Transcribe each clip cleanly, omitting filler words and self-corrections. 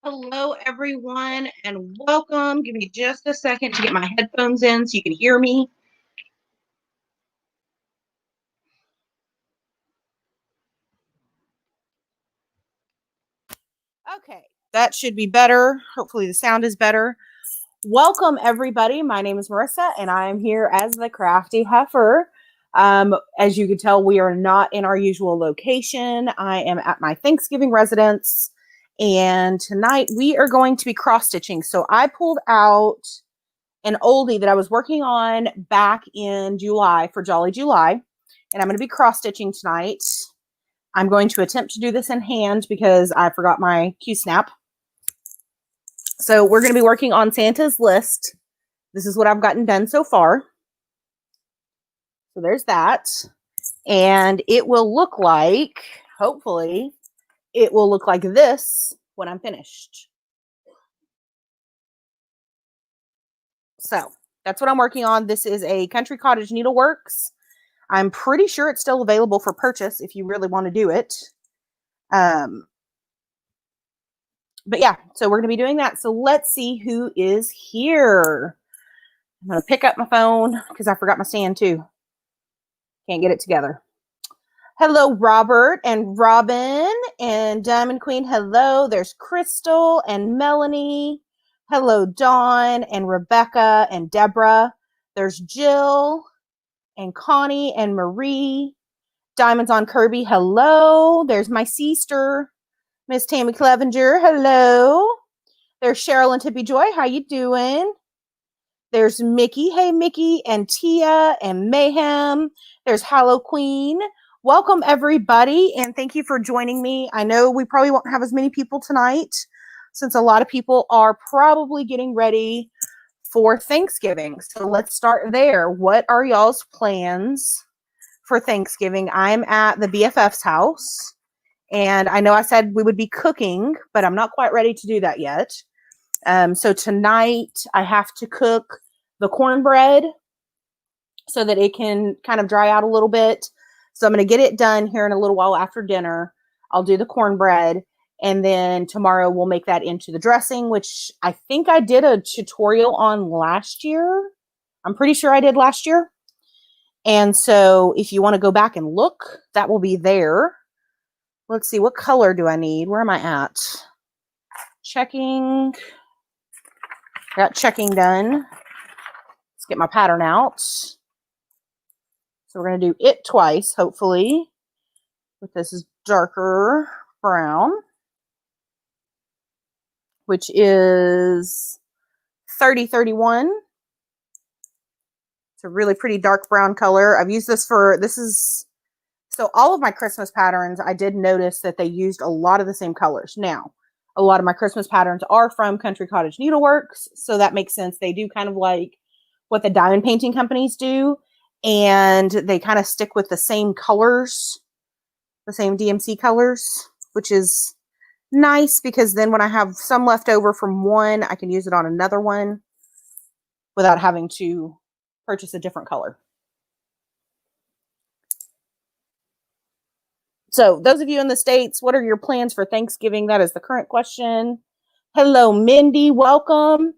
Hello, everyone, and welcome. Give me just a second to get my headphones in so you can hear me. Okay, that should be better. Hopefully the sound is better. Welcome, everybody. My name is Marissa, and I am here as the Crafty Heifer. As you can tell, we are not in our usual location. I am at my Thanksgiving residence, and tonight we are going to be cross-stitching. So I pulled out an oldie that I was working on back in July for Jolly July, and I'm going to be cross-stitching tonight. I'm going to attempt to do this in hand because I forgot my Q-snap. So we're going to be working on Santa's list. This is what I've gotten done so far. So there's that. And it will look like, hopefully, it will look like this when I'm finished. So that's what I'm working on. This is a Country Cottage Needleworks. I'm pretty sure it's still available for purchase if you really want to do it. But yeah, so we're going to be doing that. So let's see who is here. I'm going to pick up my phone because I forgot my stand too. Can't get it together. Hello, Robert and Robin and Diamond Queen. Hello. There's Crystal and Melanie. Hello, Dawn and Rebecca and Deborah. There's Jill and Connie and Marie. Diamonds on Kirby. Hello. There's my sister, Miss Tammy Clevenger. Hello. There's Cheryl and Tippy Joy. How you doing? There's Mickey. Hey, Mickey and Tia and Mayhem. There's Hallow Queen. Welcome, everybody, and thank you for joining me. I know we probably won't have as many people tonight since a lot of people are probably getting ready for Thanksgiving. So let's start there. What are y'all's plans for Thanksgiving? I'm at the BFF's house, and I know I said we would be cooking, but I'm not quite ready to do that yet. So tonight I have to cook the cornbread so that it can kind of dry out a little bit. So I'm going to get it done here in a little while after dinner. I'll do the cornbread, and then tomorrow we'll make that into the dressing, which I think I did a tutorial on last year. I'm pretty sure I did last year. And so if you want to go back and look, that will be there. Let's see, what color do I need? Where am I at? Checking. Got checking done. Let's get my pattern out. So we're going to do it twice, hopefully. But this is darker brown, which is 3031. It's a really pretty dark brown color. I've used this for, so all of my Christmas patterns, I did notice that they used a lot of the same colors. Now, a lot of my Christmas patterns are from Country Cottage Needleworks, so that makes sense. They do kind of like what the diamond painting companies do, and they kind of stick with the same colors, the same DMC colors, which is nice because then when I have some left over from one, I can use it on another one without having to purchase a different color. So those of you in the States, what are your plans for Thanksgiving? That is the current question. Hello, Mindy. Welcome.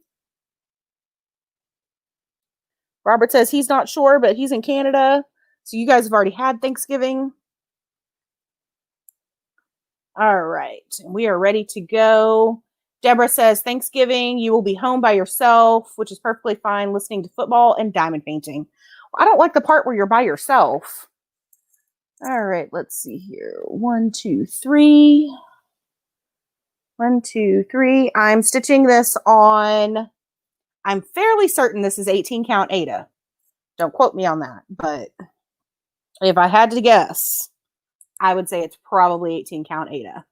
Robert says he's not sure, but he's in Canada. So you guys have already had Thanksgiving. All right. We are ready to go. Deborah says, Thanksgiving, you will be home by yourself, which is perfectly fine, listening to football and diamond painting. Well, I don't like the part where you're by yourself. All right, let's see here. 1, 2, 3. 1, 2, 3. I'm stitching this on, I'm fairly certain this is 18 count Aida. Don't quote me on that, but if I had to guess, I would say it's probably 18 count Aida.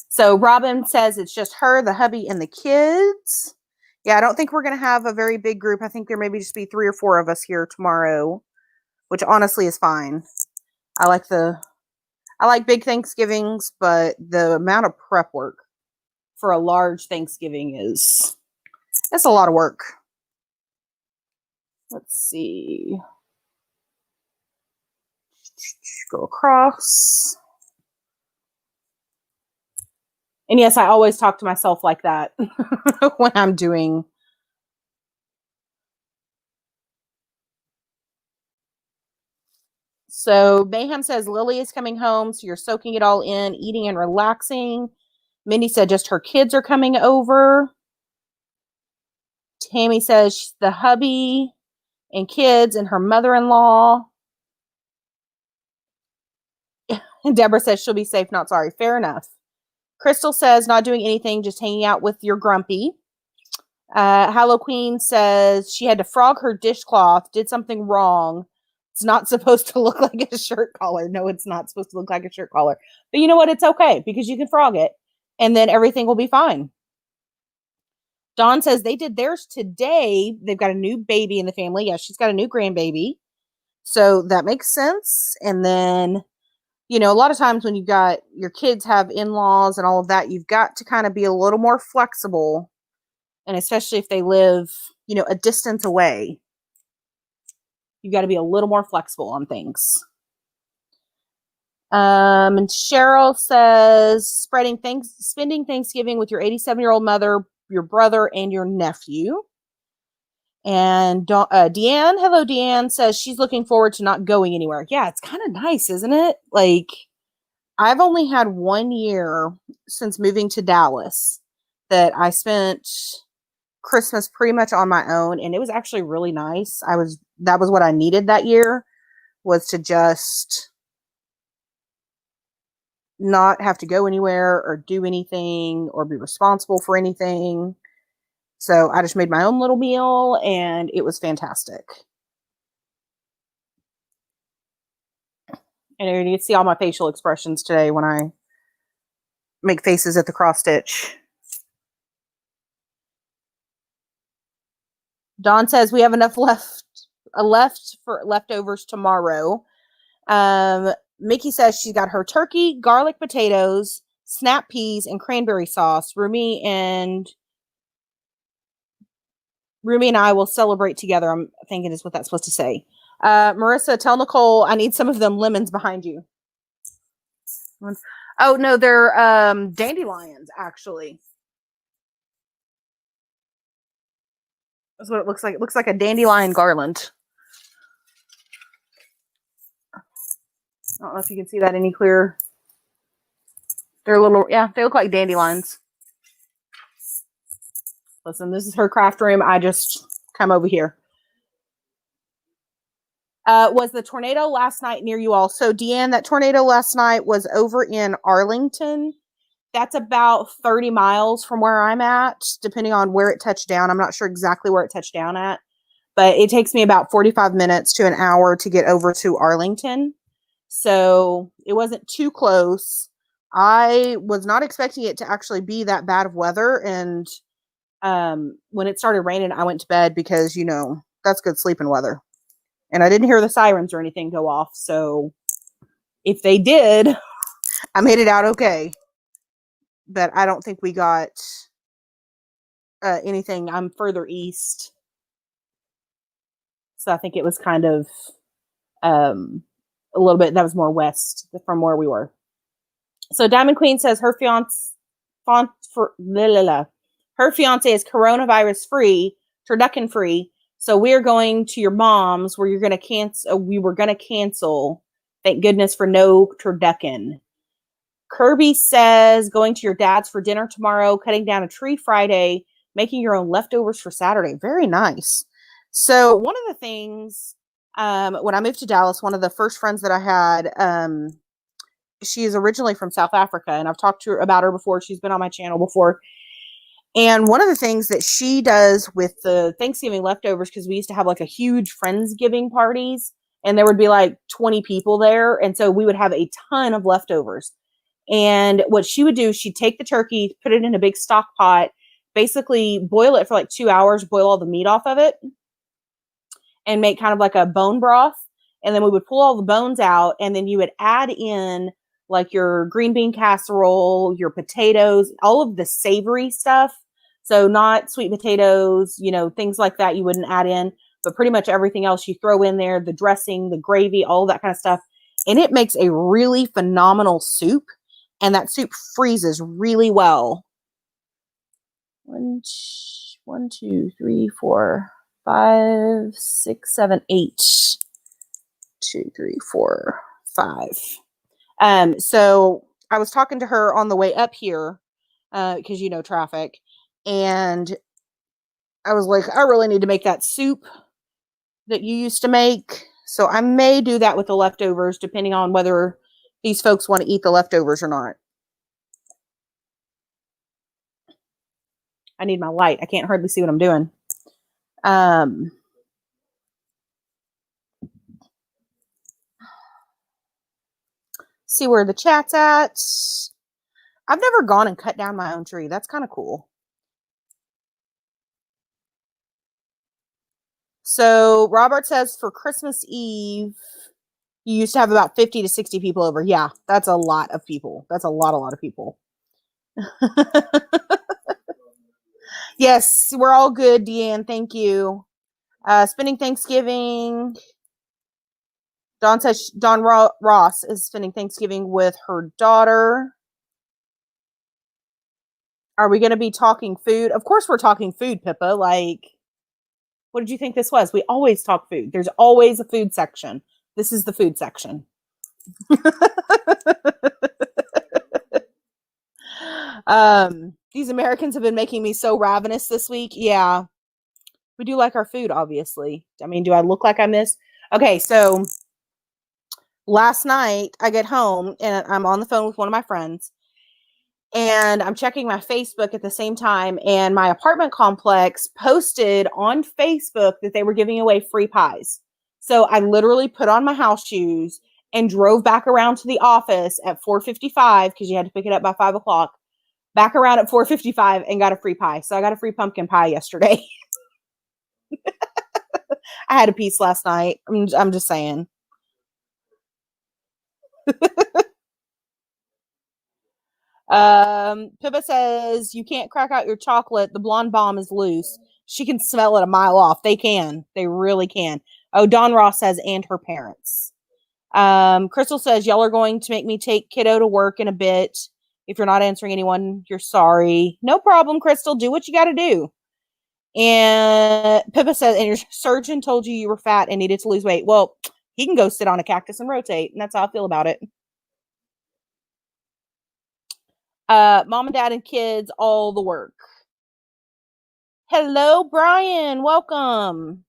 So Robin says it's just her, the hubby, and the kids. Yeah, I don't think we're going to have a very big group. I think there maybe just be 3 or 4 of us here tomorrow, which honestly is fine. I like big Thanksgivings, but the amount of prep work for a large Thanksgiving that's a lot of work. Let's see. Go across. And yes, I always talk to myself like that when I'm doing. So Mayhem says Lily is coming home, so you're soaking it all in, eating and relaxing. Mindy said just her kids are coming over. Tammy says the hubby and kids and her mother-in-law. And Deborah says she'll be safe, not sorry. Fair enough. Crystal says not doing anything, just hanging out with your grumpy. Hallow Queen says she had to frog her dishcloth, did something wrong. It's not supposed to look like a shirt collar. No, it's not supposed to look like a shirt collar. But you know what? It's okay because you can frog it and then everything will be fine. Dawn says they did theirs today. They've got a new baby in the family. Yeah, she's got a new grandbaby. So that makes sense. And then, you know, a lot of times when you've got your kids have in-laws and all of that, you've got to kind of be a little more flexible. And especially if they live, you know, a distance away, you've got to be a little more flexible on things. And Cheryl says spending Thanksgiving with your 87-year-old mother, your brother, and your nephew. And Deanne, hello, Deanne, says she's looking forward to not going anywhere. Yeah, it's kind of nice, isn't it? Like, I've only had 1 year since moving to Dallas that I spent Christmas pretty much on my own, and it was actually really nice. That was what I needed that year, was to just not have to go anywhere or do anything or be responsible for anything. So I just made my own little meal and it was fantastic. And you can see all my facial expressions today when I make faces at the cross stitch. Dawn says we have enough left for leftovers tomorrow. Mickey says she's got her turkey, garlic potatoes, snap peas, and cranberry sauce. Rumi and I will celebrate together. I'm thinking is what that's supposed to say. Marissa, tell Nicole I need some of them lemons behind you. Oh no, they're dandelions actually. That's what it looks like. It looks like a dandelion garland. I don't know if you can see that any clearer. They're little, yeah, they look like dandelions. Listen, this is her craft room. I just come over here. Was the tornado last night near you all? So, Deanne, that tornado last night was over in Arlington. That's about 30 miles from where I'm at, depending on where it touched down. I'm not sure exactly where it touched down at, but it takes me about 45 minutes to an hour to get over to Arlington. So it wasn't too close. I was not expecting it to actually be that bad of weather. And when it started raining, I went to bed because, you know, that's good sleeping weather. And I didn't hear the sirens or anything go off. So if they did, I made it out okay. But I don't think we got anything. I'm further east. So I think it was kind of a little bit, that was more west from where we were. So Diamond Queen says her fiance is coronavirus free, turducken free. So we're going to your mom's where you're going to cancel. We were going to cancel. Thank goodness for no turducken. Kirby says going to your dad's for dinner tomorrow, cutting down a tree Friday, making your own leftovers for Saturday. Very nice. So one of the things, when I moved to Dallas, one of the first friends that I had, she is originally from South Africa, and I've talked to her about her before. She's been on my channel before. And one of the things that she does with the Thanksgiving leftovers, because we used to have like a huge Friendsgiving parties, and there would be like 20 people there. And so we would have a ton of leftovers. And what she would do, she'd take the turkey, put it in a big stock pot, basically boil it for like 2 hours, boil all the meat off of it, and make kind of like a bone broth. And then we would pull all the bones out, and then you would add in like your green bean casserole, your potatoes, all of the savory stuff. So not sweet potatoes, you know, things like that you wouldn't add in, but pretty much everything else you throw in there, the dressing, the gravy, all that kind of stuff. And it makes a really phenomenal soup. and that soup freezes really well. 1, 2, 3, 4, 5, 6, 7, 8. 2, 3, 4, 5. So I was talking to her on the way up here, because traffic, and I was like, I really need to make that soup that you used to make. So I may do that with the leftovers, depending on whether these folks want to eat the leftovers or not. I need my light. I can't hardly see what I'm doing. See where the chat's at. I've never gone and cut down my own tree. That's kind of cool. So Robert says for Christmas Eve, you used to have about 50 to 60 people over. Yeah, that's a lot of people. That's a lot of people. Yes, we're all good, Deanne. Thank you. Spending Thanksgiving. Dawn says Dawn Ross is spending Thanksgiving with her daughter. Are we going to be talking food? Of course we're talking food, Pippa. Like, what did you think this was? We always talk food. There's always a food section. This is the food section. These Americans have been making me so ravenous this week. Yeah. We do like our food, obviously. I mean, do I look like I miss? Okay, so last night I get home and I'm on the phone with one of my friends and I'm checking my Facebook at the same time, and my apartment complex posted on Facebook that they were giving away free pies. So I literally put on my house shoes and drove back around to the office at 4:55 because you had to pick it up by 5 o'clock. Back around at 4:55 and got a free pie. So I got a free pumpkin pie yesterday. I had a piece last night. I'm just saying. Pippa says you can't crack out your chocolate. The blonde bomb is loose. She can smell it a mile off. They can. They really can. Oh, Don Ross says, and her parents. Crystal says, y'all are going to make me take kiddo to work in a bit. If you're not answering anyone, you're sorry. No problem, Crystal. Do what you got to do. And Pippa says, and your surgeon told you were fat and needed to lose weight. Well, he can go sit on a cactus and rotate. And that's how I feel about it. Mom and dad and kids, all the work. Hello, Brian. Welcome.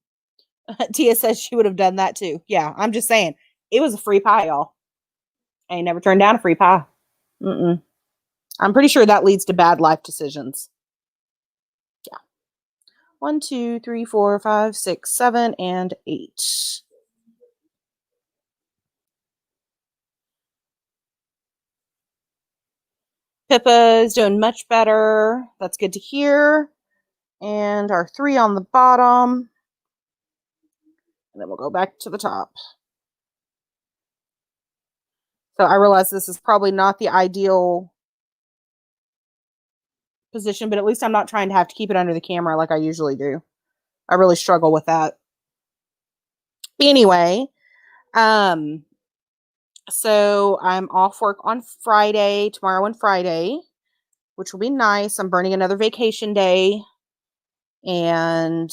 Tia says she would have done that too. Yeah, I'm just saying. It was a free pie, y'all. I ain't never turned down a free pie. I'm pretty sure that leads to bad life decisions. Yeah. 1, 2, 3, 4, 5, 6, 7, and 8. Pippa is doing much better. That's good to hear. And our 3 on the bottom. And then we'll go back to the top. So I realize this is probably not the ideal position, but at least I'm not trying to have to keep it under the camera like I usually do. I really struggle with that. Anyway, so I'm off work on Friday, tomorrow and Friday, which will be nice. I'm burning another vacation day, and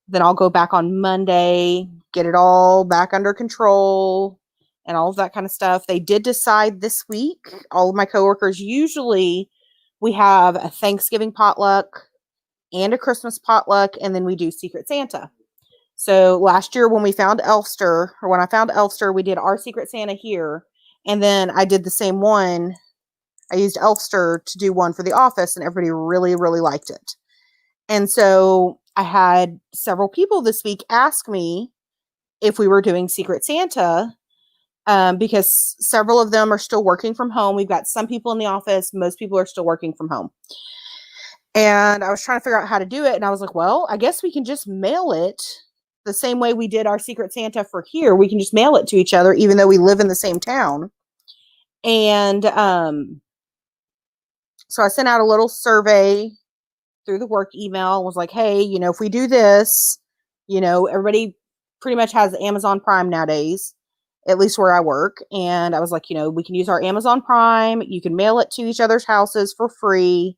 then I'll go back on Monday, get it all back under control and all of that kind of stuff. They did decide this week, all of my coworkers, usually we have a Thanksgiving potluck and a Christmas potluck, and then we do Secret Santa. So last year when we found Elfster, or when I found Elfster, we did our Secret Santa here, and then I did the same one. I used Elfster to do one for the office, and everybody really, really liked it. And so I had several people this week ask me if we were doing Secret Santa, because several of them are still working from home. We've got some people in the office. Most people are still working from home. And I was trying to figure out how to do it. And I was like, well, I guess we can just mail it the same way we did our Secret Santa for here. We can just mail it to each other, even though we live in the same town. And so I sent out a little survey through the work email. Was like, hey, if we do this, everybody pretty much has Amazon Prime nowadays. at least where I work. And I was like, we can use our Amazon Prime. You can mail it to each other's houses for free.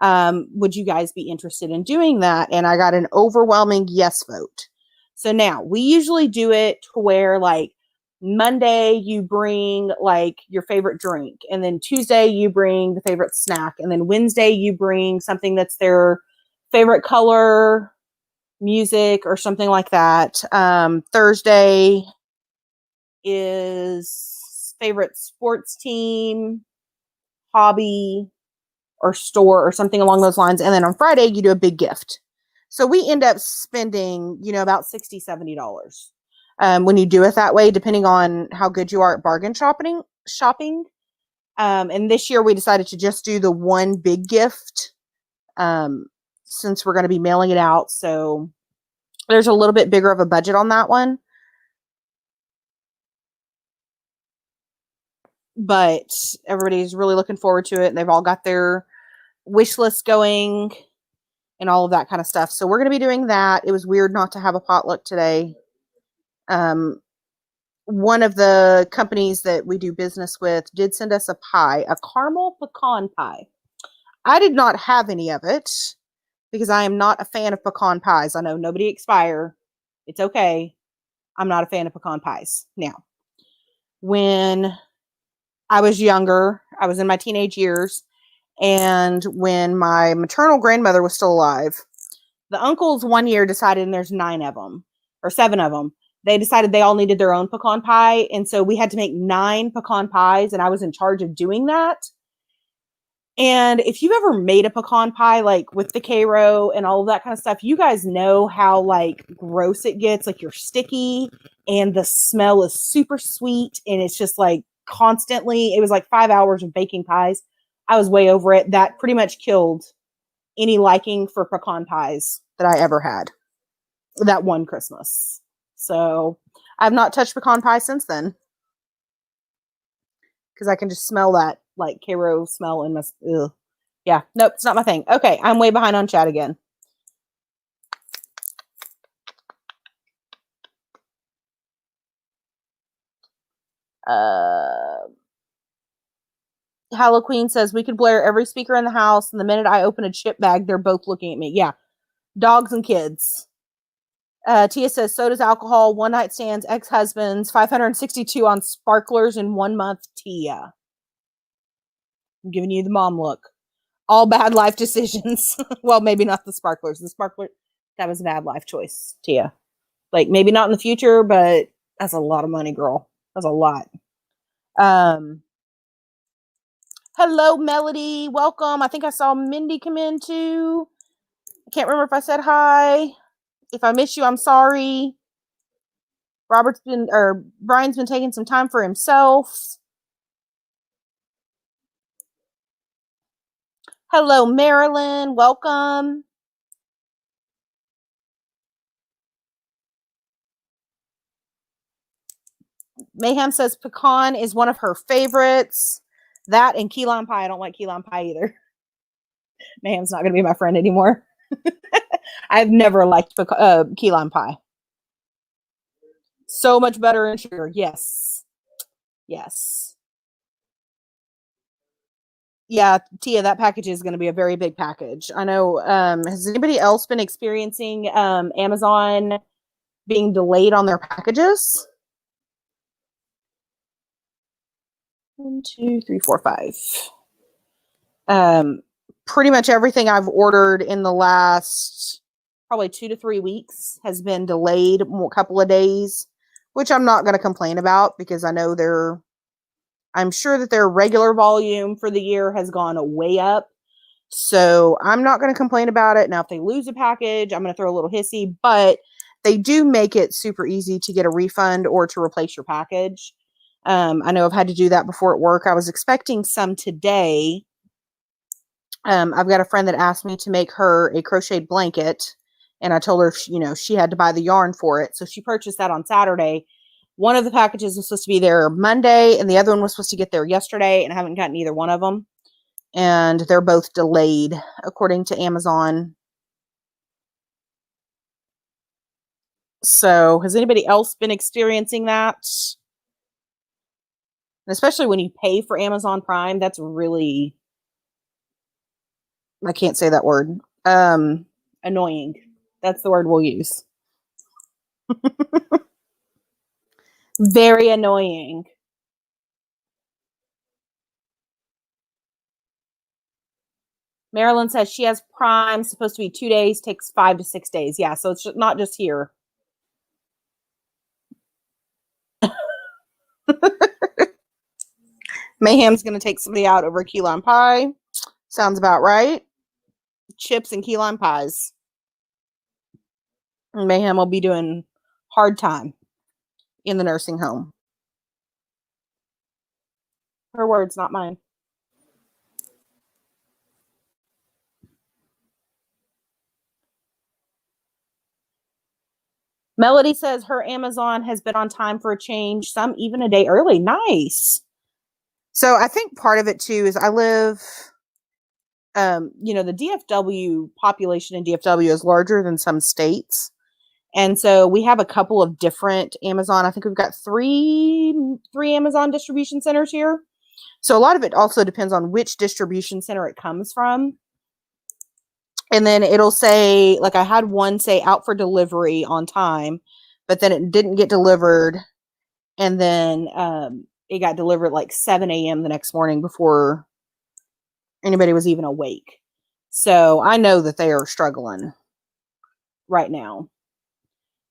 Would you guys be interested in doing that? And I got an overwhelming yes vote. So now we usually do it to where like Monday you bring like your favorite drink, and then Tuesday you bring the favorite snack, and then Wednesday you bring something that's their favorite color, music, or something like that. Thursday is favorite sports team, hobby, or store, or something along those lines. And then on Friday, you do a big gift. So we end up spending, about $60, $70 when you do it that way, depending on how good you are at bargain shopping. And this year we decided to just do the one big gift since we're going to be mailing it out. So there's a little bit bigger of a budget on that one. But everybody's really looking forward to it. They've all got their wish list going and all of that kind of stuff. So we're going to be doing that. It was weird not to have a potluck today. One of the companies that we do business with did send us a pie, a caramel pecan pie. I did not have any of it because I am not a fan of pecan pies. I know nobody expire. It's okay. I'm not a fan of pecan pies. Now, when I was younger, I was in my teenage years, and when my maternal grandmother was still alive, the uncles one year decided, and there's 9 of them, or 7 of them, they decided they all needed their own pecan pie. And so we had to make 9 pecan pies, and I was in charge of doing that. And if you've ever made a pecan pie, like with the Karo and all of that kind of stuff, you guys know how like gross it gets. Like you're sticky and the smell is super sweet. And it's just like constantly, it was like 5 hours of baking pies. I was way over it. That pretty much killed any liking for pecan pies that I ever had that one Christmas. So I've not touched pecan pie since then because I can just smell that like Karo smell in my, ugh. Yeah, nope, it's not my thing. Okay, I'm way behind on chat again. Hallow Queen says we could blare every speaker in the house, and the minute I open a chip bag, they're both looking at me. Yeah, dogs and kids. Tia says sodas, alcohol, one night stands, ex-husbands, 562 on sparklers in 1 month. Tia, I'm giving you the mom look. All bad life decisions. Well, maybe not the sparklers. The sparkler, that was a bad life choice, Tia. Like maybe not in the future, but that's a lot of money, girl. That's a lot. Hello, Melody. Welcome. I think I saw Mindy come in too. I can't remember if I said hi. If I miss you, I'm sorry. Brian's been taking some time for himself. Hello, Marilyn. Welcome. Mayhem says pecan is one of her favorites. That and key lime pie. I don't like key lime pie either. Mayhem's not going to be my friend anymore. I've never liked key lime pie. So much better and sugar. Yes. Yes. Yeah, Tia, that package is going to be a very big package. I know. Has anybody else been experiencing Amazon being delayed on their packages? 1, 2, 3, 4, 5. Pretty much everything I've ordered in the last probably 2 to 3 weeks has been delayed a couple of days, which I'm not going to complain about because I know I'm sure that their regular volume for the year has gone way up. So I'm not going to complain about it. Now, if they lose a package, I'm going to throw a little hissy, but they do make it super easy to get a refund or to replace your package. I know I've had to do that before at work. I was expecting some today. I've got a friend that asked me to make her a crocheted blanket, and I told her, she had to buy the yarn for it. So she purchased that on Saturday. One of the packages was supposed to be there Monday, and the other one was supposed to get there yesterday, and I haven't gotten either one of them. And they're both delayed, according to Amazon. So has anybody else been experiencing that? And especially when you pay for Amazon Prime, that's really, I can't say that word. Annoying. That's the word we'll use. Very annoying. Marilyn says she has Prime, supposed to be 2 days, takes 5 to 6 days. Yeah, so it's not just here. Mayhem's going to take somebody out over key lime pie. Sounds about right. Chips and key lime pies. Mayhem will be doing hard time in the nursing home. Her words, not mine. Melody says her Amazon has been on time for a change, some even a day early. Nice. So I think part of it too is I live, the DFW population in DFW is larger than some states. And so we have a couple of different Amazon. I think we've got three Amazon distribution centers here. So a lot of it also depends on which distribution center it comes from. And then it'll say, like I had one say out for delivery on time, but then it didn't get delivered. And then it got delivered like 7 a.m. the next morning before anybody was even awake. So I know that they are struggling right now.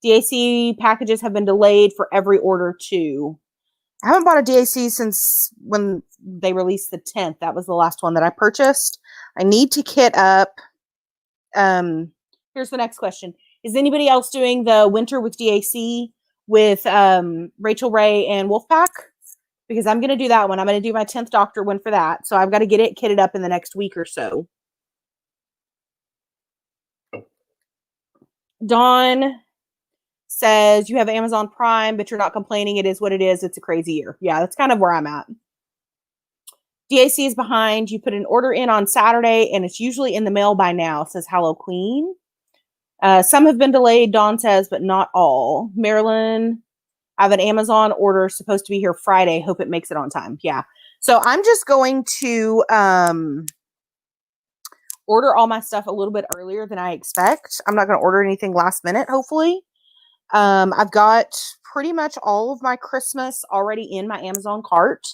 DAC packages have been delayed for every order too. I haven't bought a DAC since when they released the 10th. That was the last one that I purchased. I need to kit up. Here's the next question. Is anybody else doing the winter with DAC with Rachel Ray and Wolfpack? Because I'm going to do that one. I'm going to do my 10th Doctor one for that. So I've got to get it kitted up in the next week or so. Dawn says you have Amazon Prime, but you're not complaining. It is what it is. It's a crazy year. Yeah, that's kind of where I'm at. DAC is behind. You put an order in on Saturday, and it's usually in the mail by now, says Hello Queen. Some have been delayed, Dawn says, but not all. Marilyn, I have an Amazon order supposed to be here Friday. Hope it makes it on time. Yeah. So I'm just going to order all my stuff a little bit earlier than I expect. I'm not going to order anything last minute, hopefully. I've got pretty much all of my Christmas already in my Amazon cart.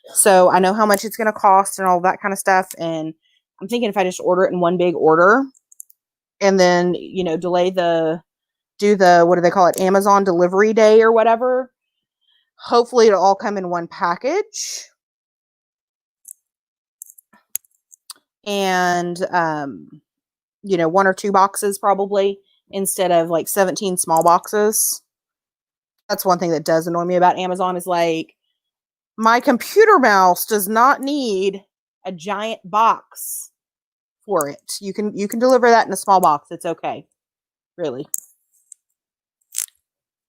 So I know how much it's going to cost and all that kind of stuff. And I'm thinking if I just order it in one big order and then, do the, what do they call it? Amazon delivery day or whatever. Hopefully it'll all come in one package. And, 1 or 2 boxes probably instead of like 17 small boxes. That's one thing that does annoy me about Amazon is like, my computer mouse does not need a giant box for it. You can deliver that in a small box. It's okay. Really.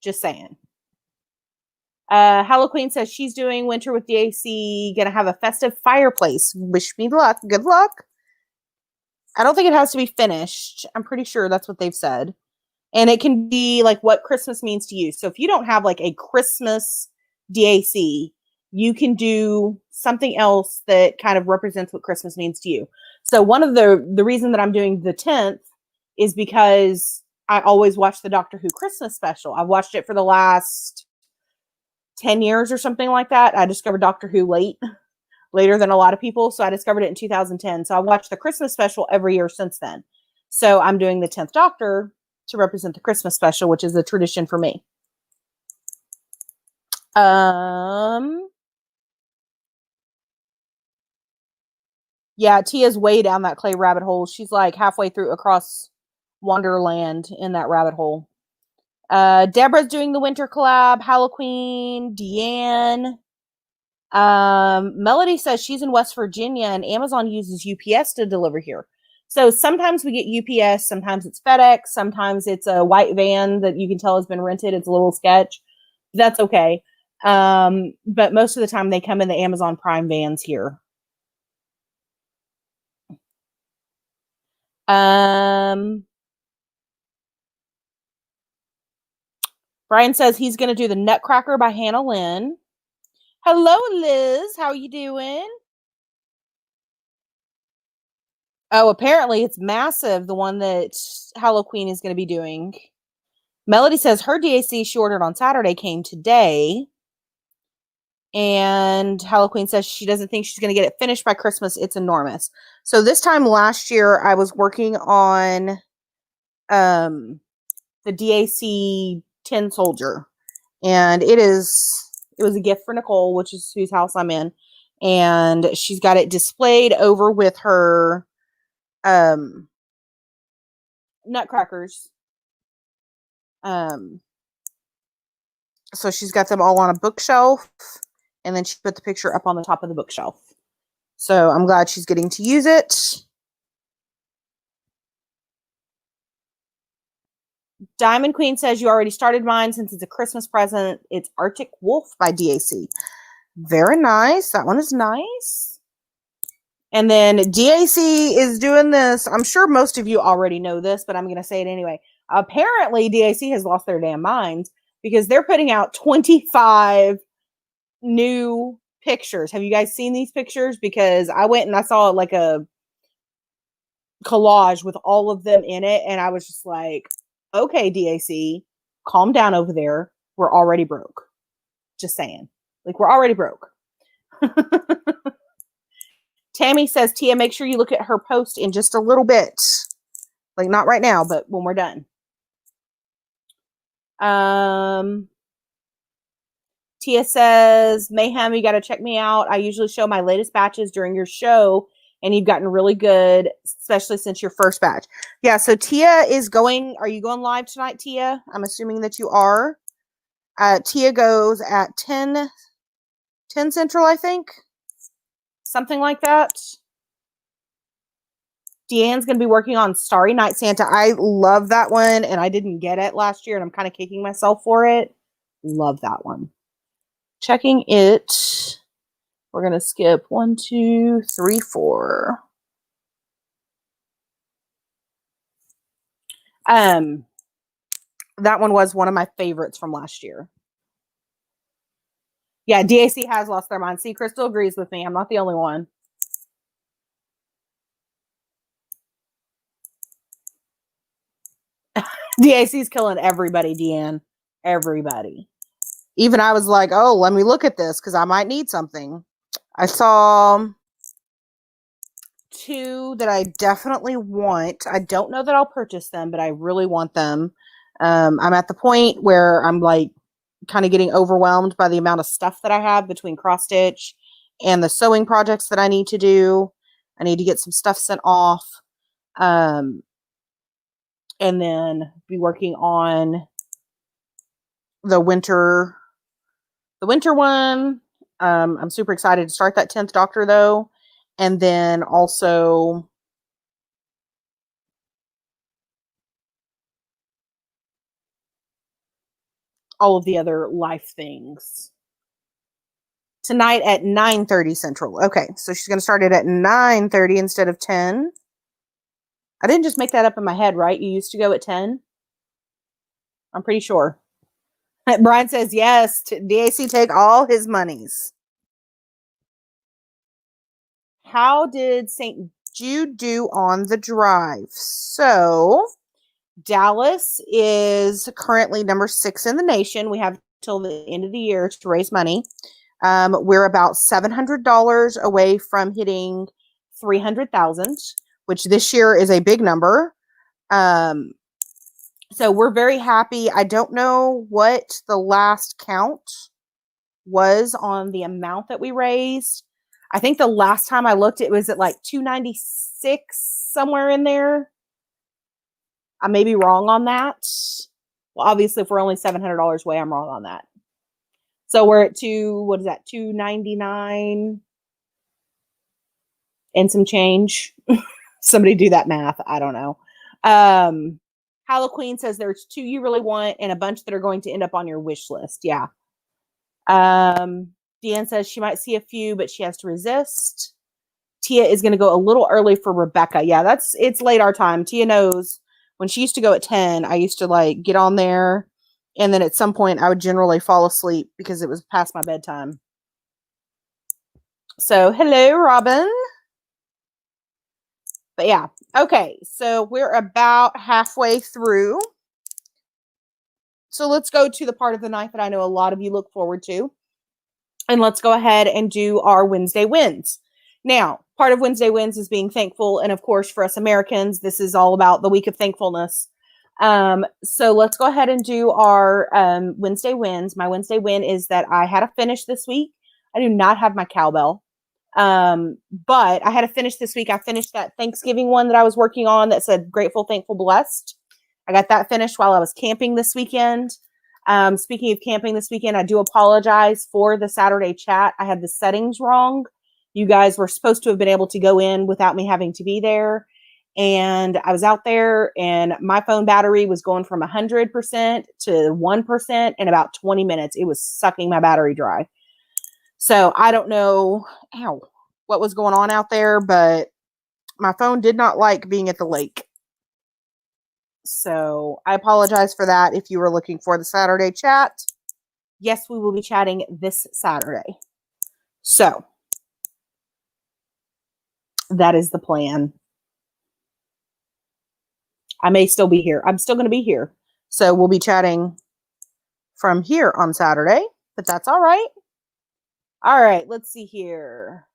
Just saying. Hello Queen says she's doing winter with DAC. Gonna have a festive fireplace. Wish me luck. Good luck. I don't think it has to be finished. I'm pretty sure that's what they've said. And it can be like what Christmas means to you. So if you don't have like a Christmas DAC, you can do something else that kind of represents what Christmas means to you. So one of the reason that I'm doing the 10th is because I always watch the Doctor Who Christmas special. I've watched it for the last 10 years or something like that. I discovered Doctor Who later than a lot of people. So I discovered it in 2010. So I watched the Christmas special every year since then. So I'm doing the 10th Doctor to represent the Christmas special, which is a tradition for me. Yeah, Tia's way down that clay rabbit hole. She's like halfway through across Wonderland in that rabbit hole. Deborah's doing the winter collab. Halloween, Deanne. Melody says she's in West Virginia and Amazon uses UPS to deliver here. So sometimes we get UPS, sometimes it's FedEx, sometimes it's a white van that you can tell has been rented. It's a little sketch. That's okay. But most of the time they come in the Amazon Prime vans here. Brian says he's going to do the Nutcracker by Hannah Lynn. Hello, Liz. How are you doing? Oh, apparently it's massive, the one that Halloween is going to be doing. Melody says her DAC she ordered on Saturday came today. And Halloween says she doesn't think she's going to get it finished by Christmas. It's enormous. So this time last year, I was working on the DAC Tin Soldier. And it was a gift for Nicole, which is whose house I'm in. And she's got it displayed over with her nutcrackers. So she's got them all on a bookshelf, and then she put the picture up on the top of the bookshelf. So I'm glad she's getting to use it. Diamond Queen says you already started mine since it's a Christmas present. It's Arctic Wolf by DAC. Very nice. That one is nice. And then DAC is doing this. I'm sure most of you already know this, but I'm going to say it anyway. Apparently, DAC has lost their damn minds because they're putting out 25 new pictures. Have you guys seen these pictures? Because I went and I saw like a collage with all of them in it, and I was just like, okay, DAC, calm down over there. We're already broke. Just saying. Like, we're already broke. Tammy says, Tia, make sure you look at her post in just a little bit. Like, not right now, but when we're done. Tia says, Mayhem, you got to check me out. I usually show my latest batches during your show, and you've gotten really good, especially since your first batch. Yeah, so Tia is going. Are you going live tonight, Tia? I'm assuming that you are. Tia goes at 10 Central, I think. Something like that. Deanne's going to be working on Starry Night Santa. I love that one, and I didn't get it last year, and I'm kind of kicking myself for it. Love that one. Checking it. We're going to skip 1, 2, 3, 4. That one was one of my favorites from last year. Yeah, DAC has lost their mind. See, Crystal agrees with me. I'm not the only one. DAC's killing everybody, Deanne. Everybody. Even I was like, oh, let me look at this because I might need something. I saw 2 that I definitely want. I don't know that I'll purchase them, but I really want them. I'm at the point where I'm like kind of getting overwhelmed by the amount of stuff that I have between cross stitch and the sewing projects that I need to do. I need to get some stuff sent off. And then be working on the winter one. I'm super excited to start that 10th Doctor though. And then also all of the other life things. Tonight at 9:30 Central. Okay, so she's going to start it at 9:30 instead of 10. I didn't just make that up in my head, right? You used to go at 10? I'm pretty sure. Brian says, yes, DAC take all his monies. How did St. Jude do on the drive? So Dallas is currently number 6 in the nation. We have till the end of the year to raise money. We're about $700 away from hitting 300,000, which this year is a big number. So we're very happy. I don't know what the last count was on the amount that we raised. I think the last time I looked, it was at like 296, somewhere in there. I may be wrong on that. Well, obviously, if we're only $700 away, I'm wrong on that. So we're at what is that, 299 and some change. Somebody do that math. I don't know. Halloween says there's 2 you really want and a bunch that are going to end up on your wish list. Yeah. Deanne says she might see a few, but she has to resist. Tia is going to go a little early for Rebecca. Yeah, it's late our time. Tia knows when she used to go at 10, I used to like get on there. And then at some point I would generally fall asleep because it was past my bedtime. So hello, Robin. But yeah, okay. So we're about halfway through. So let's go to the part of the night that I know a lot of you look forward to. And let's go ahead and do our Wednesday wins. Now, part of Wednesday wins is being thankful. And of course, for us Americans, this is all about the week of thankfulness. So let's go ahead and do our Wednesday wins. My Wednesday win is that I had a finish this week. I do not have my cowbell. But I had a finish this week. I finished that Thanksgiving one that I was working on that said grateful, thankful, blessed. I got that finished while I was camping this weekend. Speaking of camping this weekend, I do apologize for the Saturday chat. I had the settings wrong. You guys were supposed to have been able to go in without me having to be there. And I was out there and my phone battery was going from 100% to 1% in about 20 minutes. It was sucking my battery dry. So I don't know what was going on out there, but my phone did not like being at the lake. So I apologize for that. If you were looking for the Saturday chat, yes, we will be chatting this Saturday. So that is the plan. I may still be here. I'm still going to be here. So we'll be chatting from here on Saturday, but that's all right. All right, let's see here.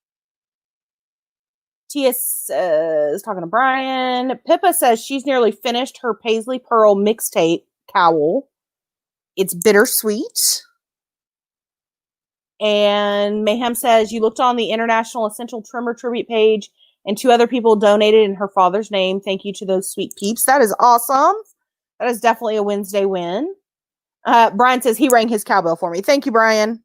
TS is talking to Brian. Pippa says she's nearly finished her Paisley Pearl mixtape cowl. It's bittersweet. And Mayhem says you looked on the International Essential Trimmer tribute page and 2 other people donated in her father's name. Thank you to those sweet peeps. That is awesome. That is definitely a Wednesday win. Brian says he rang his cowbell for me. Thank you, Brian.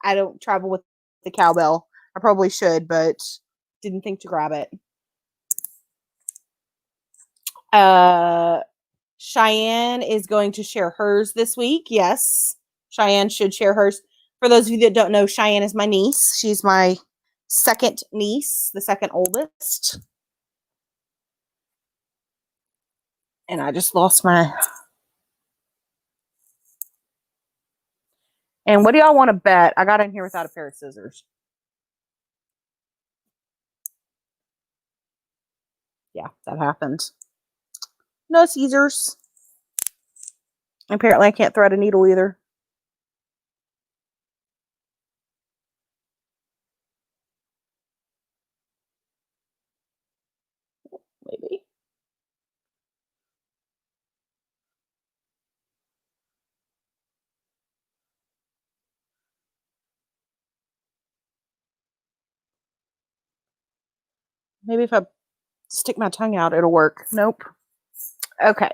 I don't travel with the cowbell. I probably should, but didn't think to grab it. Cheyenne is going to share hers this week. Yes, Cheyenne should share hers. For those of you that don't know, Cheyenne is my niece. She's my second niece, the second oldest. And I just lost my... And what do y'all want to bet? I got in here without a pair of scissors. Yeah, that happened. No scissors. Apparently I can't thread a needle either. Maybe. Maybe if I stick my tongue out, it'll work. Nope. Okay.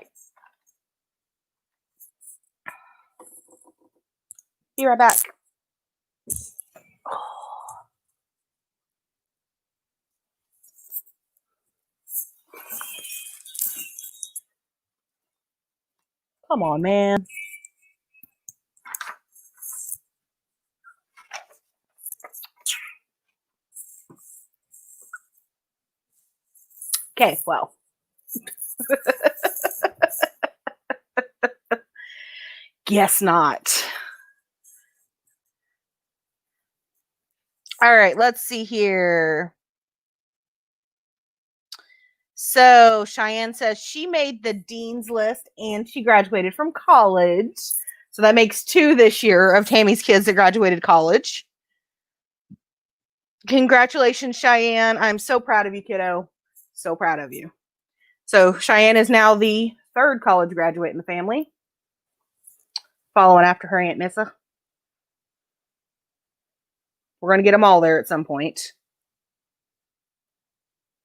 Be right back. Come on, man. Okay, well. Guess not. All right, let's see here. So Cheyenne says she made the dean's list and she graduated from college. So that makes 2 this year of Tammy's kids that graduated college. Congratulations, Cheyenne. I'm so proud of you, kiddo. So proud of you. So Cheyenne is now the 3rd college graduate in the family, following after her Aunt Nissa. We're going to get them all there at some point.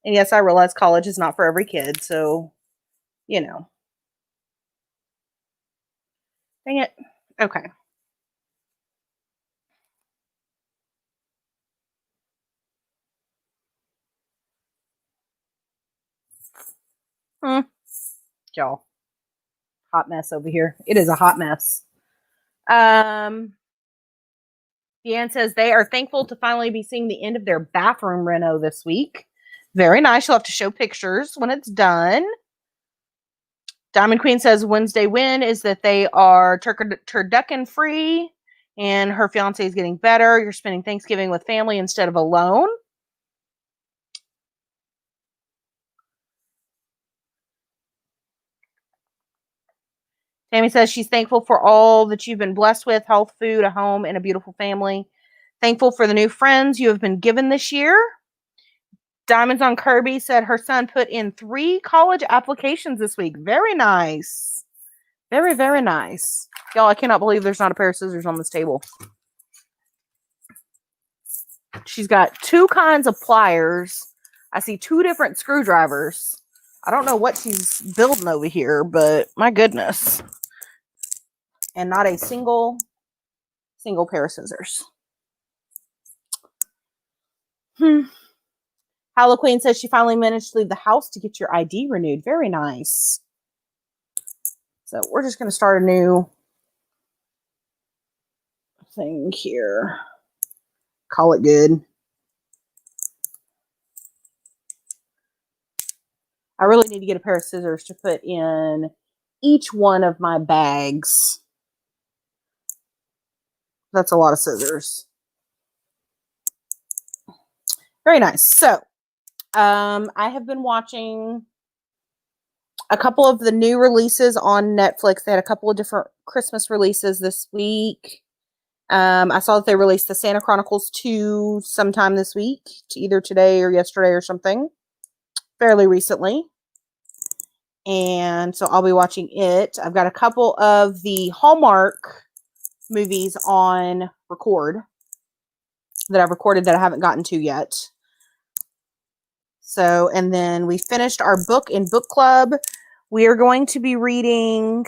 And yes, I realize college is not for every kid, so, you know. Dang it. Okay. Y'all. Hot mess over here. It is a hot mess. Deanne says they are thankful to finally be seeing the end of their bathroom reno this week. Very nice. You'll have to show pictures when it's done. Diamond Queen says Wednesday win is that they are turducken free and her fiance is getting better. You're spending Thanksgiving with family instead of alone. Tammy says she's thankful for all that you've been blessed with, health, food, a home, and a beautiful family. Thankful for the new friends you have been given this year. Diamonds on Kirby said her son put in 3 college applications this week. Very nice. Very, very nice. Y'all, I cannot believe there's not a pair of scissors on this table. She's got 2 kinds of pliers. I see 2 different screwdrivers. I don't know what she's building over here, but my goodness. And not a single pair of scissors. Hallow Queen says she finally managed to leave the house to get your ID renewed. Very nice. So we're just going to start a new thing here. Call it good. I really need to get a pair of scissors to put in each one of my bags. That's a lot of scissors. Very nice. So, I have been watching a couple of the new releases on Netflix. They had a couple of different Christmas releases this week. I saw that they released the Santa Chronicles 2 sometime this week, either today or yesterday or something, fairly recently. And so I'll be watching it. I've got a couple of the Hallmark movies on record that I've recorded that I haven't gotten to yet. So, and then we finished our book in book club. We are going to be reading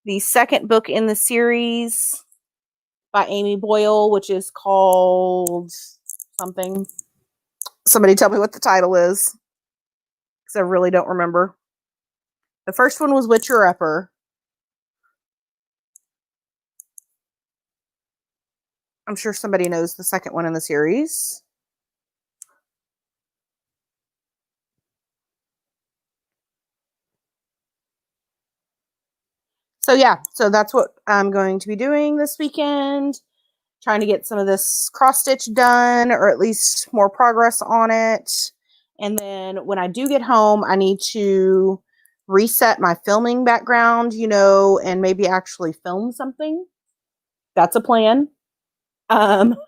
the second book in the series by Amy Boyle, which is called something. Somebody tell me what the title is, because I really don't remember. The first one was Witcher Upper. I'm sure somebody knows the second one in the series. So yeah, so that's what I'm going to be doing this weekend. Trying to get some of this cross stitch done, or at least more progress on it. And then when I do get home, I need to reset my filming background, and maybe actually film something. That's a plan.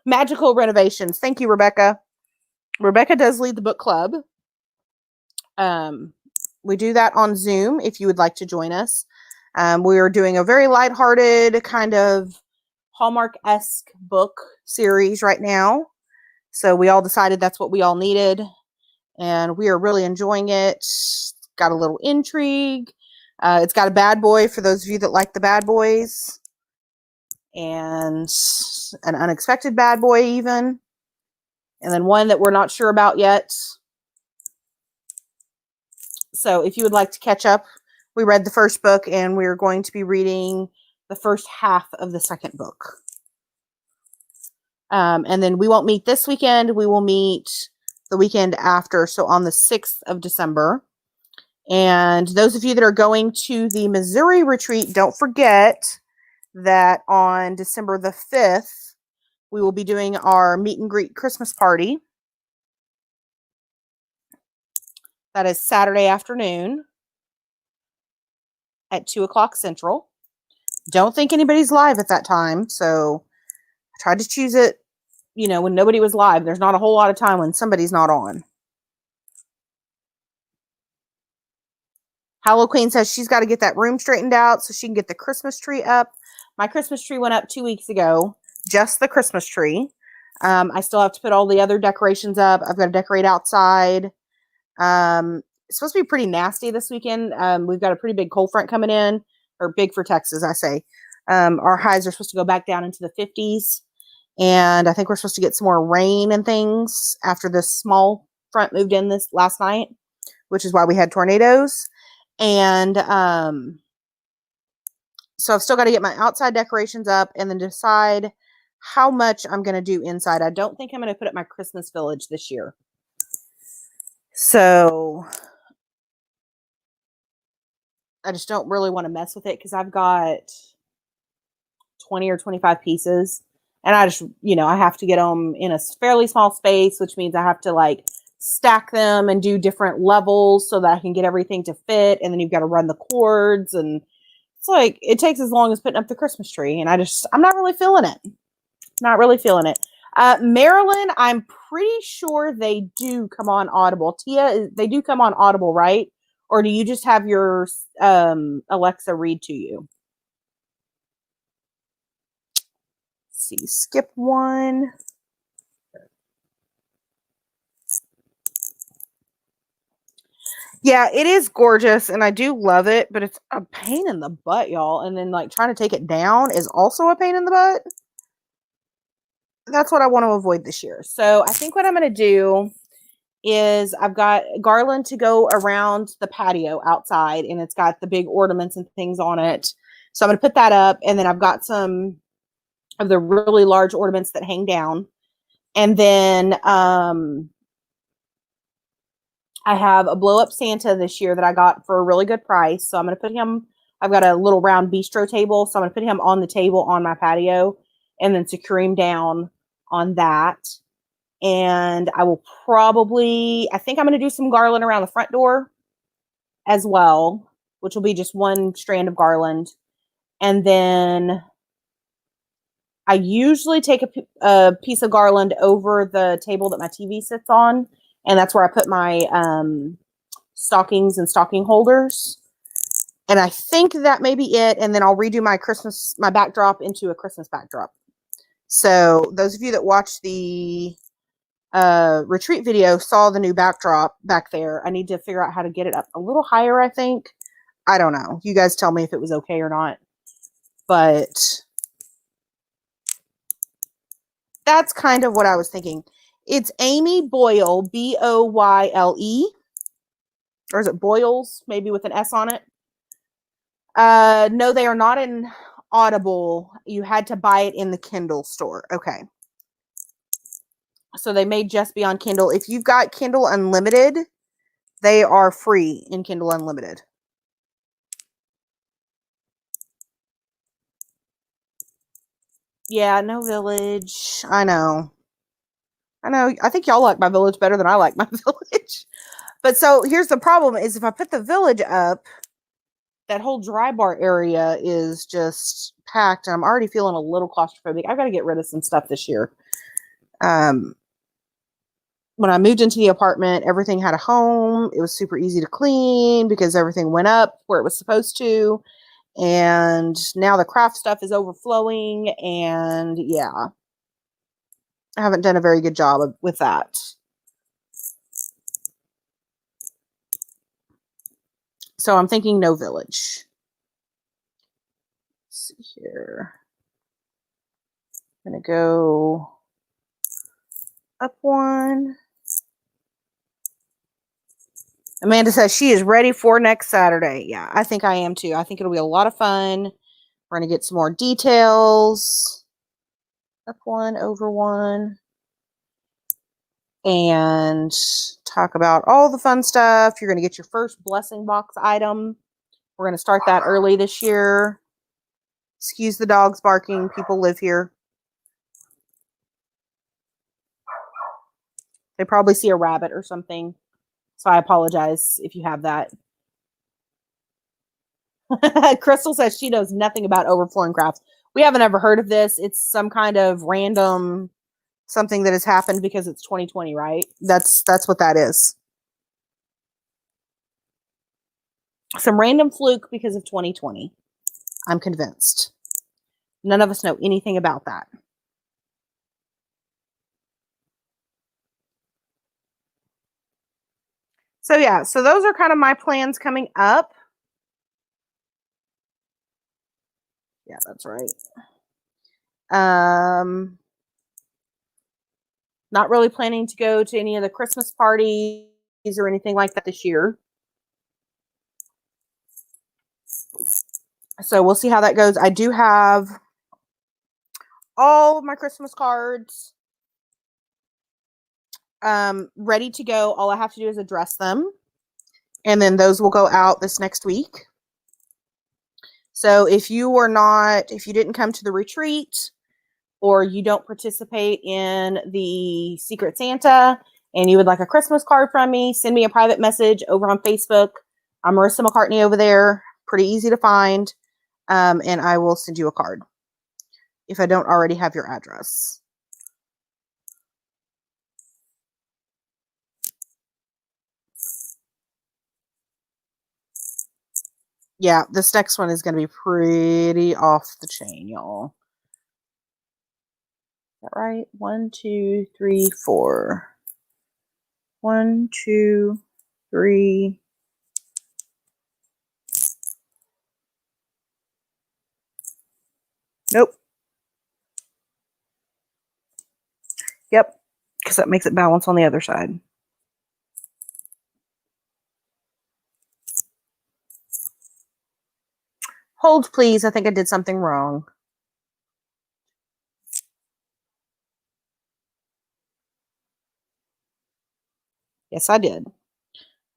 Magical renovations. Thank you, Rebecca. Rebecca does lead the book club. We do that on Zoom if you would like to join us. We are doing a very lighthearted kind of Hallmark-esque book series right now. So we all decided that's what we all needed. And we are really enjoying it. Got a little intrigue. It's got a bad boy for those of you that like the bad boys. And an unexpected bad boy even. And then one that we're not sure about yet. So if you would like to catch up, we read the first book and we're going to be reading the first half of the second book. And then we won't meet this weekend. We will meet the weekend after. So on the 6th of December. And those of you that are going to the Missouri retreat, don't forget that on December the 5th, we will be doing our meet and greet Christmas party. That is Saturday afternoon at 2 o'clock Central. Don't think anybody's live at that time. So I tried to choose it, when nobody was live. There's not a whole lot of time when somebody's not on. Hallow Queen says she's got to get that room straightened out so she can get the Christmas tree up. My Christmas tree went up 2 weeks ago. Just the Christmas tree. I still have to put all the other decorations up. I've got to decorate outside. It's supposed to be pretty nasty this weekend. We've got a pretty big cold front coming in, or big for Texas, I say. Our highs are supposed to go back down into the 50s. And I think we're supposed to get some more rain and things after this small front moved in this last night, which is why we had tornadoes. And so I've still got to get my outside decorations up and then decide how much I'm going to do inside. I don't think I'm going to put up my Christmas village this year. So I just don't really want to mess with it because I've got 20 or 25 pieces. And I just, I have to get them in a fairly small space, which means I have to like stack them and do different levels so that I can get everything to fit. And then you've got to run the cords, and it's like, it takes as long as putting up the Christmas tree. And I'm not really feeling it. Not really feeling it. Maryland, I'm pretty sure they do come on Audible. Tia, they do come on Audible, right? Or do you just have your Alexa read to you? Let's see, skip one. Yeah, it is gorgeous, and I do love it, but it's a pain in the butt, y'all. And then, like, trying to take it down is also a pain in the butt. That's what I want to avoid this year. So I think what I'm going to do is I've got garland to go around the patio outside, and it's got the big ornaments and things on it. So I'm going to put that up, and then I've got some of the really large ornaments that hang down. And then I have a blow up Santa this year that I got for a really good price. So I'm going to put him, I've got a little round bistro table. So I'm going to put him on the table on my patio and then secure him down on that. And I will I think I'm going to do some garland around the front door as well, which will be just one strand of garland. And then I usually take a piece of garland over the table that my TV sits on. And that's where I put my stockings and stocking holders. And I think that may be it. And then I'll redo my backdrop into a Christmas backdrop. So those of you that watched the retreat video saw the new backdrop back there. I need to figure out how to get it up a little higher, I think. I don't know. You guys tell me if it was okay or not. But that's kind of what I was thinking. It's Amy Boyle, Boyle. Or is it Boyles? Maybe with an S on it. No, they are not in Audible. You had to buy it in the Kindle store. Okay. So they may just be on Kindle. If you've got Kindle Unlimited, they are free in Kindle Unlimited. Yeah, no Village. I know. I think y'all like my Village better than I like my Village. But so here's the problem is if I put the Village up, that whole dry bar area is just packed. And I'm already feeling a little claustrophobic. I've got to get rid of some stuff this year. When I moved into the apartment, everything had a home. It was super easy to clean because everything went up where it was supposed to. And now the craft stuff is overflowing. And yeah, I haven't done a very good job with that. So I'm thinking no Village. Let's see here. I'm going to go up one. Amanda says she is ready for next Saturday. Yeah, I think I am too. I think it'll be a lot of fun. We're going to get some more details. Up one, over one. And talk about all the fun stuff. You're going to get your first blessing box item. We're going to start that early this year. Excuse the dogs barking. People live here. They probably see a rabbit or something. So I apologize if you have that. Crystal says she knows nothing about overflowing crafts. We haven't ever heard of this. It's some kind of random something that has happened because it's 2020, right? That's what that is. Some random fluke because of 2020. I'm convinced. None of us know anything about that. So yeah, so those are kind of my plans coming up. Yeah, that's right. Not really planning to go to any of the Christmas parties or anything like that this year. So we'll see how that goes. I do have all of my Christmas cards ready to go. All I have to do is address them. And then those will go out this next week. So if you didn't come to the retreat, or you don't participate in the Secret Santa and you would like a Christmas card from me, send me a private message over on Facebook. I'm Marissa McCartney over there. Pretty easy to find. And I will send you a card if I don't already have your address. Yeah, this next one is going to be pretty off the chain, y'all. Is that right? 1, 2, 3, 4. 1, 2, 3. Nope. Yep, because that makes it balance on the other side. Hold, please. I think I did something wrong. Yes, I did.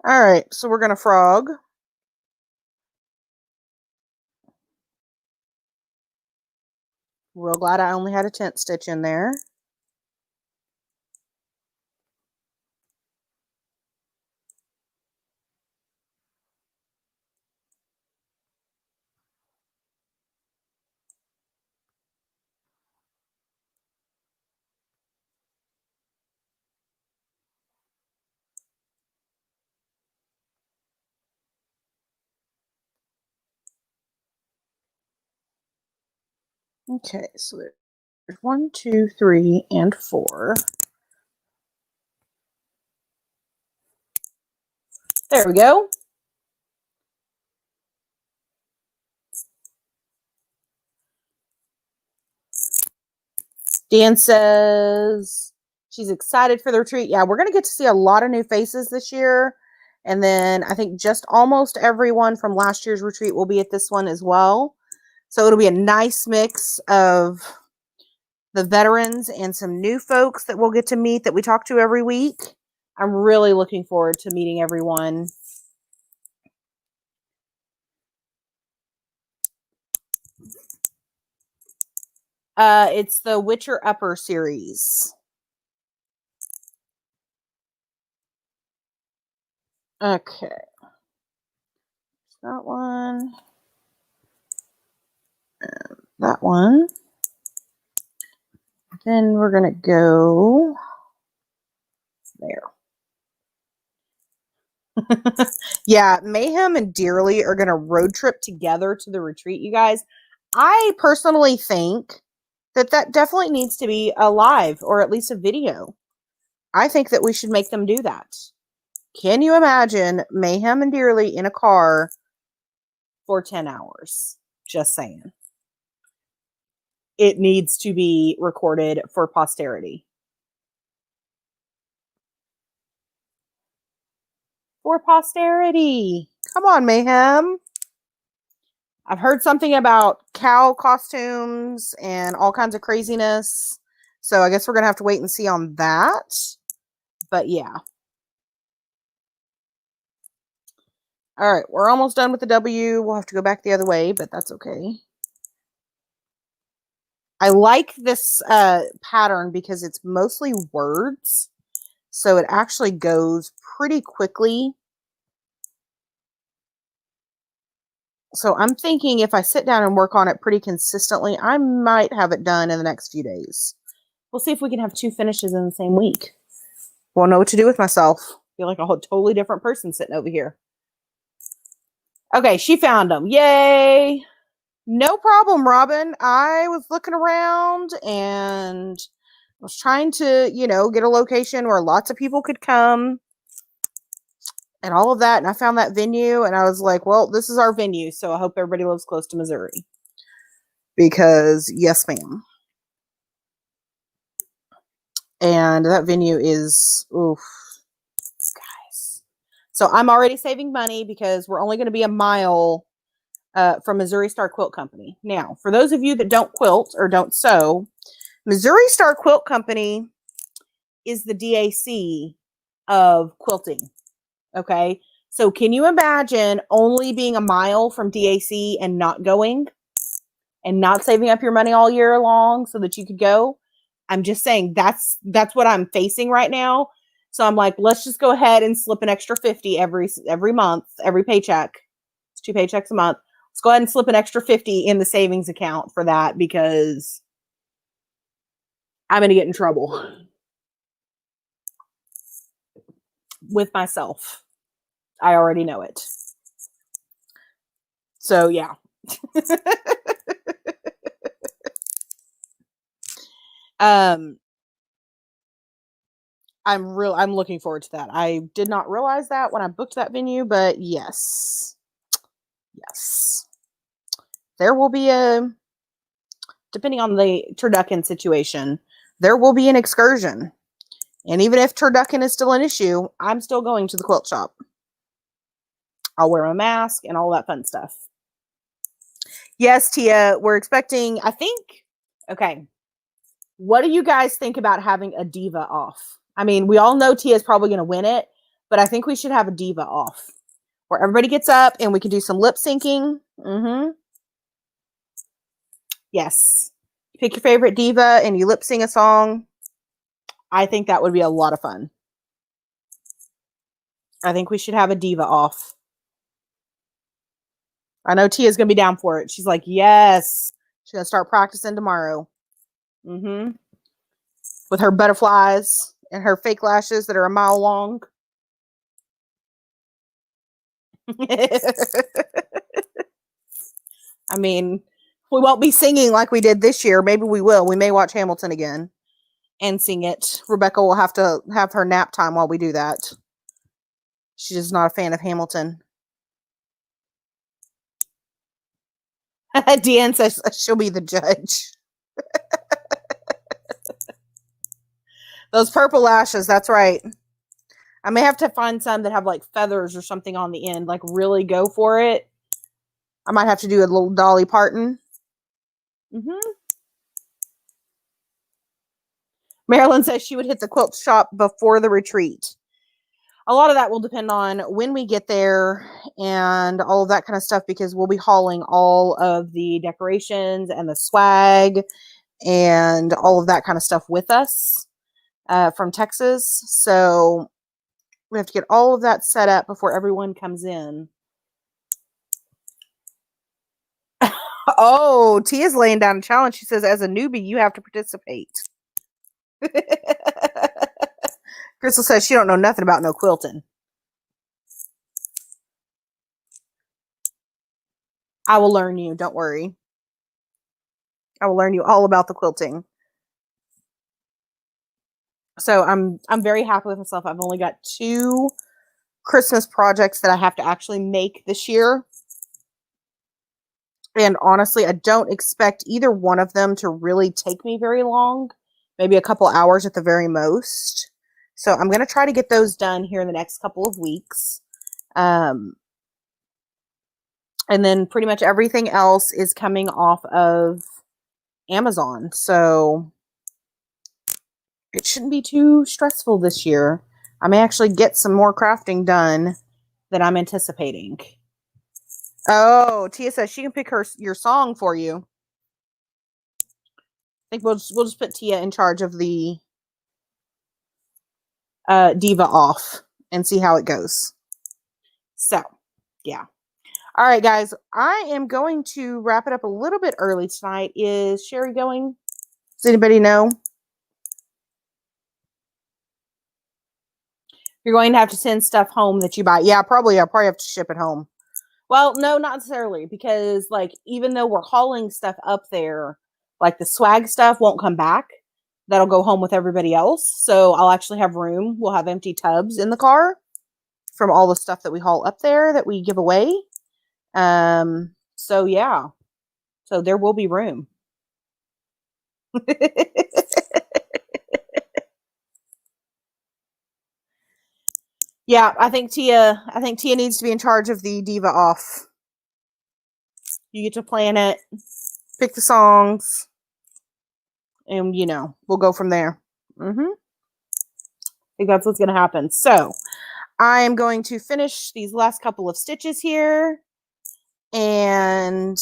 All right, so we're going to frog. Real glad I only had a tent stitch in there. Okay, so there's 1, 2, 3, and 4. There we go. Dan says she's excited for the retreat. Yeah, we're going to get to see a lot of new faces this year. And then I think just almost everyone from last year's retreat will be at this one as well. So it'll be a nice mix of the veterans and some new folks that we'll get to meet that we talk to every week. I'm really looking forward to meeting everyone. It's the Witcher Upper series. Okay. That one. And that one. Then we're going to go there. Yeah, Mayhem and Dearly are going to road trip together to the retreat, you guys. I personally think that definitely needs to be a live or at least a video. I think that we should make them do that. Can you imagine Mayhem and Dearly in a car for 10 hours? Just saying. It needs to be recorded for posterity. For posterity. Come on, Mayhem. I've heard something about cow costumes and all kinds of craziness. So I guess we're going to have to wait and see on that. But yeah. All right, we're almost done with the W. We'll have to go back the other way, but that's okay. I like this pattern because it's mostly words. So it actually goes pretty quickly. So I'm thinking if I sit down and work on it pretty consistently, I might have it done in the next few days. We'll see if we can have 2 finishes in the same week. Won't know what to do with myself. Feel like a whole totally different person sitting over here. Okay, she found them. Yay! No problem, Robin. I was looking around and was trying to, get a location where lots of people could come and all of that. And I found that venue and I was like, well, this is our venue. So I hope everybody lives close to Missouri. Because, yes, ma'am. And that venue is, oof, guys. So I'm already saving money because we're only going to be a mile from Missouri Star Quilt Company. Now, for those of you that don't quilt or don't sew, Missouri Star Quilt Company is the DAC of quilting. Okay. So can you imagine only being a mile from DAC and not going and not saving up your money all year long so that you could go? I'm just saying that's what I'm facing right now. So I'm like, let's just go ahead and slip an extra 50 every month, every paycheck. It's 2 paychecks a month. Let's go ahead and slip an extra 50 in the savings account for that because I'm going to get in trouble with myself. I already know it. So yeah. I'm looking forward to that. I did not realize that when I booked that venue, but yes. Yes. There will be depending on the turducken situation, there will be an excursion. And even if turducken is still an issue, I'm still going to the quilt shop. I'll wear a mask and all that fun stuff. Yes, Tia, we're expecting, I think, okay. What do you guys think about having a diva off? I mean, we all know Tia's probably going to win it, but I think we should have a diva off where everybody gets up and we can do some lip syncing. Mm-hmm. Yes. Pick your favorite diva and you lip sing a song. I think that would be a lot of fun. I think we should have a diva off. I know Tia's going to be down for it. She's like, yes. She's going to start practicing tomorrow. Mm-hmm. With her butterflies and her fake lashes that are a mile long. I mean, we won't be singing like we did this year. Maybe we will. We may watch Hamilton again and sing it. Rebecca will have to have her nap time while we do that. She's just not a fan of Hamilton. Deanne says she'll be the judge. Those purple lashes, that's right. I may have to find some that have like feathers or something on the end. Like really go for it. I might have to do a little Dolly Parton. Mm-hmm. Marilyn says she would hit the quilt shop before the retreat. A lot of that will depend on when we get there and all of that kind of stuff because we'll be hauling all of the decorations and the swag and all of that kind of stuff with us from Texas. So we have to get all of that set up before everyone comes in. Oh, Tia's laying down a challenge. She says, as a newbie, you have to participate. Crystal says she don't know nothing about no quilting. I will learn you. Don't worry. I will learn you all about the quilting. So I'm very happy with myself. I've only got 2 Christmas projects that I have to actually make this year. And honestly, I don't expect either one of them to really take me very long. Maybe a couple hours at the very most. So I'm going to try to get those done here in the next couple of weeks. And then pretty much everything else is coming off of Amazon. So it shouldn't be too stressful this year. I may actually get some more crafting done than I'm anticipating. Oh, Tia says she can pick your song for you. I think we'll just put Tia in charge of the diva off and see how it goes. So, yeah. All right, guys. I am going to wrap it up a little bit early tonight. Is Sherry going? Does anybody know? You're going to have to send stuff home that you buy. Yeah, probably. I'll probably have to ship it home. Well, no, not necessarily, because like even though we're hauling stuff up there, like the swag stuff won't come back. That'll go home with everybody else. So I'll actually have room. We'll have empty tubs in the car from all the stuff that we haul up there that we give away. So yeah. So there will be room. Yeah, I think Tia needs to be in charge of the diva off. You get to plan it, pick the songs, and we'll go from there. I think that's what's going to happen. So I am going to finish these last couple of stitches here, and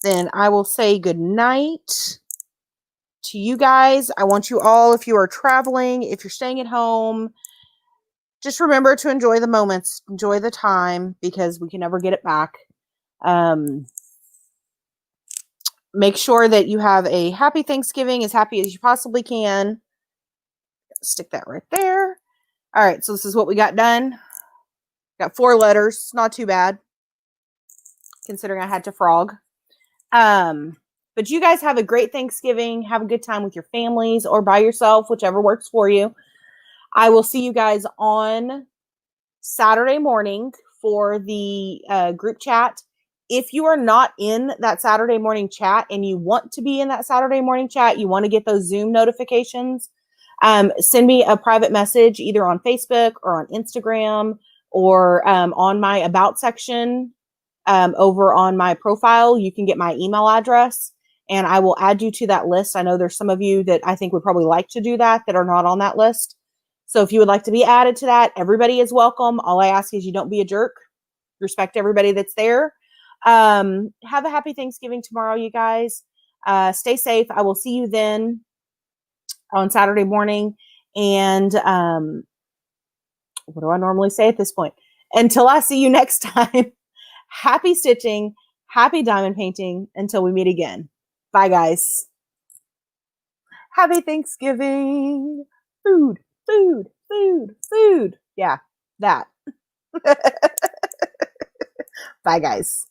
then I will say good night to you guys. I want you all, if you are traveling, if you're staying at home, just remember to enjoy the moments, enjoy the time, because we can never get it back. Make sure that you have a happy Thanksgiving, as happy as you possibly can. Stick that right there. All right, so this is what we got done. Got 4 letters, not too bad, considering I had to frog. But you guys have a great Thanksgiving. Have a good time with your families or by yourself, whichever works for you. I will see you guys on Saturday morning for the group chat. If you are not in that Saturday morning chat and you want to be in that Saturday morning chat, you want to get those Zoom notifications, send me a private message either on Facebook or on Instagram or on my About section over on my profile. You can get my email address and I will add you to that list. I know there's some of you that I think would probably like to do that are not on that list. So if you would like to be added to that, everybody is welcome. All I ask is you don't be a jerk. Respect everybody that's there. Have a happy Thanksgiving tomorrow, you guys. Stay safe. I will see you then on Saturday morning. And what do I normally say at this point? Until I see you next time, happy stitching, happy diamond painting until we meet again. Bye, guys. Happy Thanksgiving. Food, food, food, food. Yeah, that. Bye, guys.